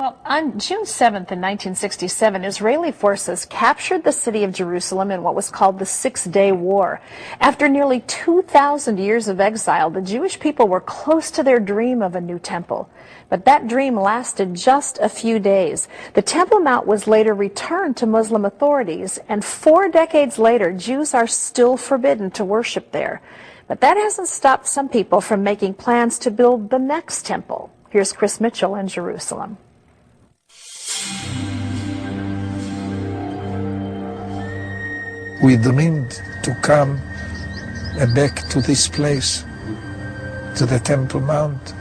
Well, on June 7th in 1967, Israeli forces captured the city of Jerusalem in what was called the Six-Day War. After nearly 2,000 years of exile, the Jewish people were close to their dream of a new temple. But that dream lasted just a few days. The Temple Mount was later returned to Muslim authorities, and 4 decades later, Jews are still forbidden to worship there. But that hasn't stopped some people from making plans to build the next temple. Here's Chris Mitchell in Jerusalem. We dreamed to come back to this place, to the Temple Mount,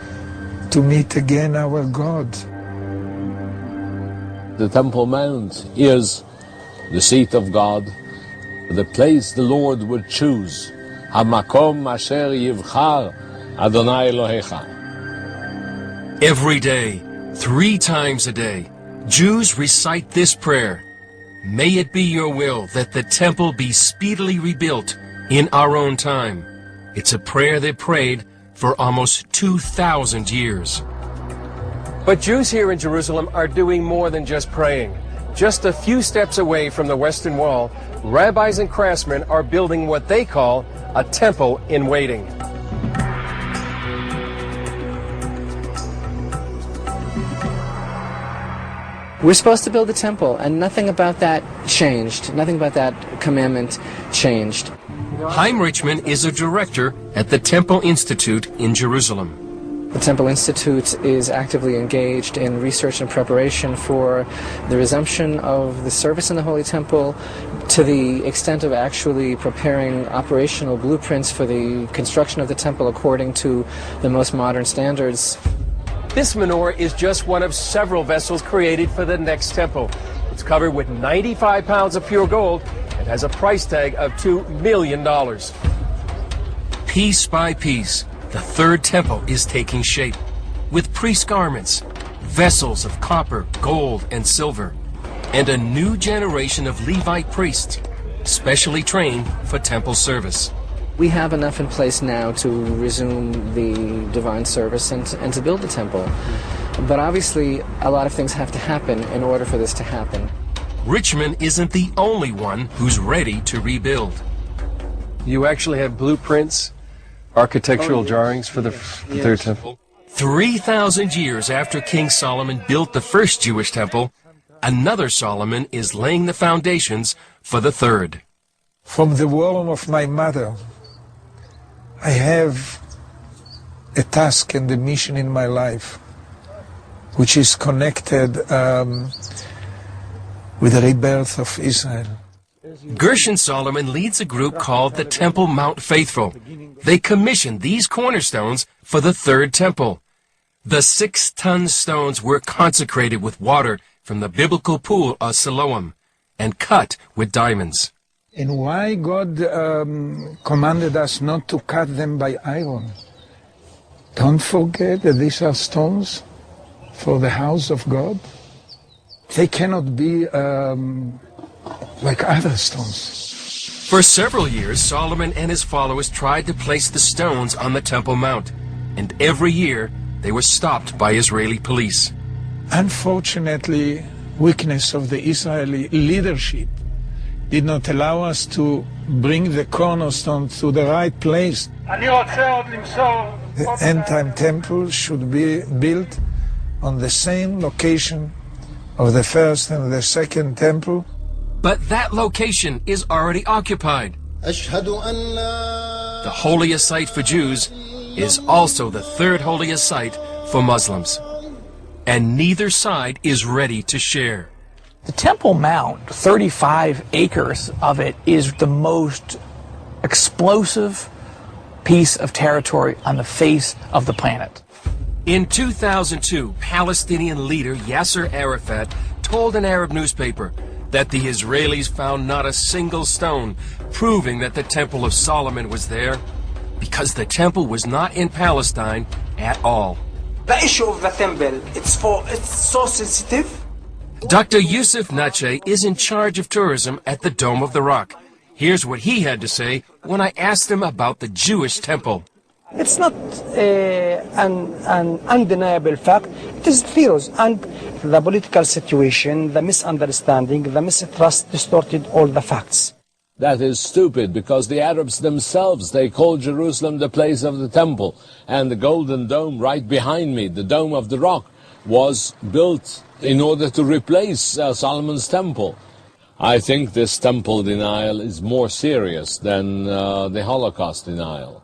to meet again our God. The Temple Mount is the seat of God, the place the Lord would choose. Hamakom asher yivchar Adonai Elohecha. Every day, 3 times a day, Jews recite this prayer: May it be your will that the temple be speedily rebuilt in our own time. It's a prayer they prayed for almost 2,000 years. But Jews here in Jerusalem are doing more than just praying. Just a few steps away from the Western Wall, rabbis and craftsmen are building what they call a temple in waiting. We're supposed to build a temple, and nothing about that changed. Nothing about that commandment changed. Chaim Richman is a director at the Temple Institute in Jerusalem. The Temple Institute is actively engaged in research and preparation for the resumption of the service in the Holy Temple, to the extent of actually preparing operational blueprints for the construction of the temple according to the most modern standards. This menorah is just one of several vessels created for the next temple. It's covered with 95 pounds of pure gold and has a price tag of $2 million. Piece by piece, the third temple is taking shape, with priest garments, vessels of copper, gold, and silver, and a new generation of Levite priests, specially trained for temple service. We have enough in place now to resume the divine service and to build the temple. But obviously, a lot of things have to happen in order for this to happen. Richman isn't the only one who's ready to rebuild. You actually have blueprints, architectural drawings for the third temple? 3,000 years after King Solomon built the first Jewish temple, another Solomon is laying the foundations for the third. From the womb of my mother, I have a task and a mission in my life, which is connected with the rebirth of Israel. Gershon Solomon leads a group called the Temple Mount Faithful. They commissioned these cornerstones for the third temple. The 6-ton stones were consecrated with water from the biblical pool of Siloam and cut with diamonds. And why God commanded us not to cut them by iron? Don't forget that these are stones for the house of God. They cannot be like other stones. For several years, Solomon and his followers tried to place the stones on the Temple Mount, and every year they were stopped by Israeli police. Unfortunately, weakness of the Israeli leadership did not allow us to bring the cornerstone to the right place. The end-time temple should be built on the same location of the first and the second temple. But that location is already occupied. The holiest site for Jews is also the third holiest site for Muslims. And neither side is ready to share. The Temple Mount, 35 acres of it, is the most explosive piece of territory on the face of the planet. In 2002, Palestinian leader Yasser Arafat told an Arab newspaper that the Israelis found not a single stone proving that the Temple of Solomon was there, because the temple was not in Palestine at all. The issue of the temple, it's so sensitive. Dr. Yusuf Nache is in charge of tourism at the Dome of the Rock. Here's what he had to say when I asked him about the Jewish temple. It's not an undeniable fact. It is theories, and the political situation, the misunderstanding, the mistrust distorted all the facts. That is stupid, because the Arabs themselves, they call Jerusalem the place of the temple. And the Golden Dome right behind me, the Dome of the Rock, was built in order to replace Solomon's temple. I think this temple denial is more serious than the Holocaust denial.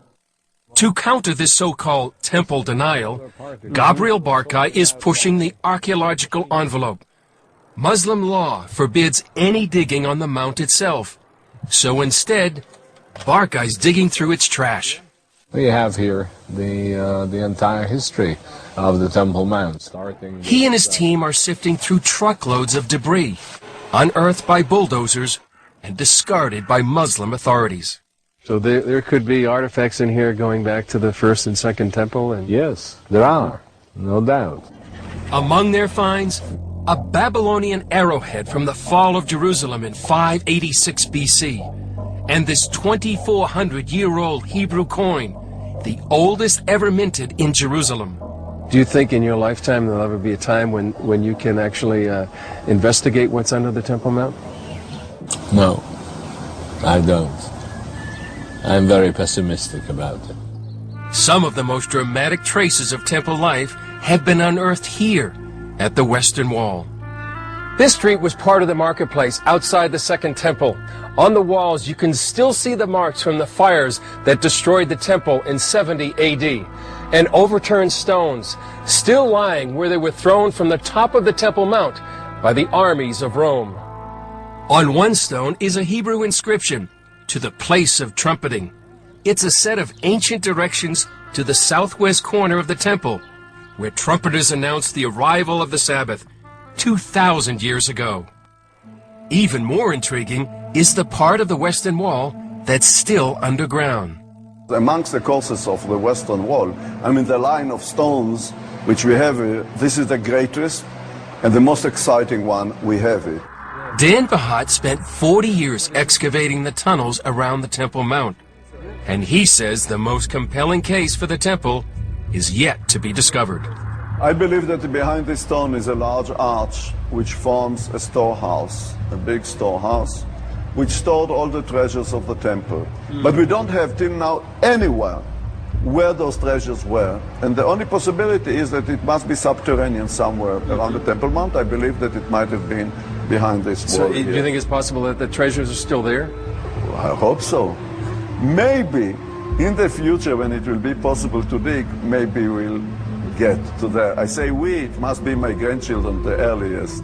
To counter this so-called temple denial, Gabriel Barkay is pushing the archaeological envelope. Muslim law forbids any digging on the mount itself. So instead, Barkay's digging through its trash. We have here the entire history of the Temple Mount. He and his team are sifting through truckloads of debris, unearthed by bulldozers and discarded by Muslim authorities. So there could be artifacts in here going back to the first and second temple? And Yes, there are, no doubt. Among their finds, a Babylonian arrowhead from the fall of Jerusalem in 586 BC, and this 2,400-year-old Hebrew coin, the oldest ever minted in Jerusalem. do you think in your lifetime there'll ever be a time when you can actually investigate what's under the Temple Mount? No, I don't. I'm very pessimistic about it. Some of the most dramatic traces of temple life have been unearthed here at the Western Wall. This street was part of the marketplace outside the Second Temple. On the walls, you can still see the marks from the fires that destroyed the temple in 70 AD. And overturned stones, still lying where they were thrown from the top of the Temple Mount by the armies of Rome. On one stone is a Hebrew inscription, "To the place of trumpeting." It's a set of ancient directions to the southwest corner of the temple, where trumpeters announced the arrival of the Sabbath 2,000 years ago. Even more intriguing is the part of the Western Wall that's still underground. Amongst the causes of the Western Wall, the line of stones which we have here, this is the greatest and the most exciting one we have here. Dan Bahat spent 40 years excavating the tunnels around the Temple Mount, and he says the most compelling case for the temple is yet to be discovered. I believe that behind this stone is a large arch which forms a storehouse, a big storehouse, which stored all the treasures of the temple. But we don't have till now anywhere where those treasures were. And the only possibility is that it must be subterranean somewhere around the Temple Mount. I believe that it might have been behind this wall. So do you think it's possible that the treasures are still there? I hope so. Maybe in the future when it will be possible to dig, maybe we'll get to that. I say we, it must be my grandchildren, the earliest.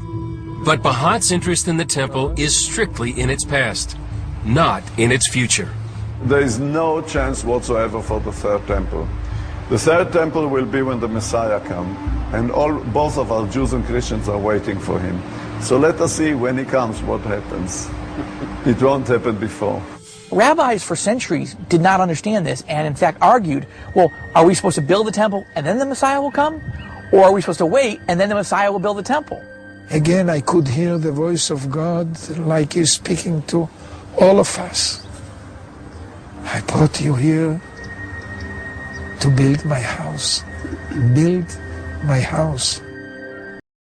But Bahat's interest in the temple is strictly in its past, not in its future. There is no chance whatsoever for the third temple. The third temple will be when the Messiah comes, and both of our Jews and Christians are waiting for him. So let us see when he comes what happens. It won't happen before. Rabbis for centuries did not understand this and in fact argued, well, are we supposed to build the temple and then the Messiah will come? Or are we supposed to wait and then the Messiah will build the temple? Again, I could hear the voice of God like he's speaking to all of us. I brought you here to build my house. Build my house.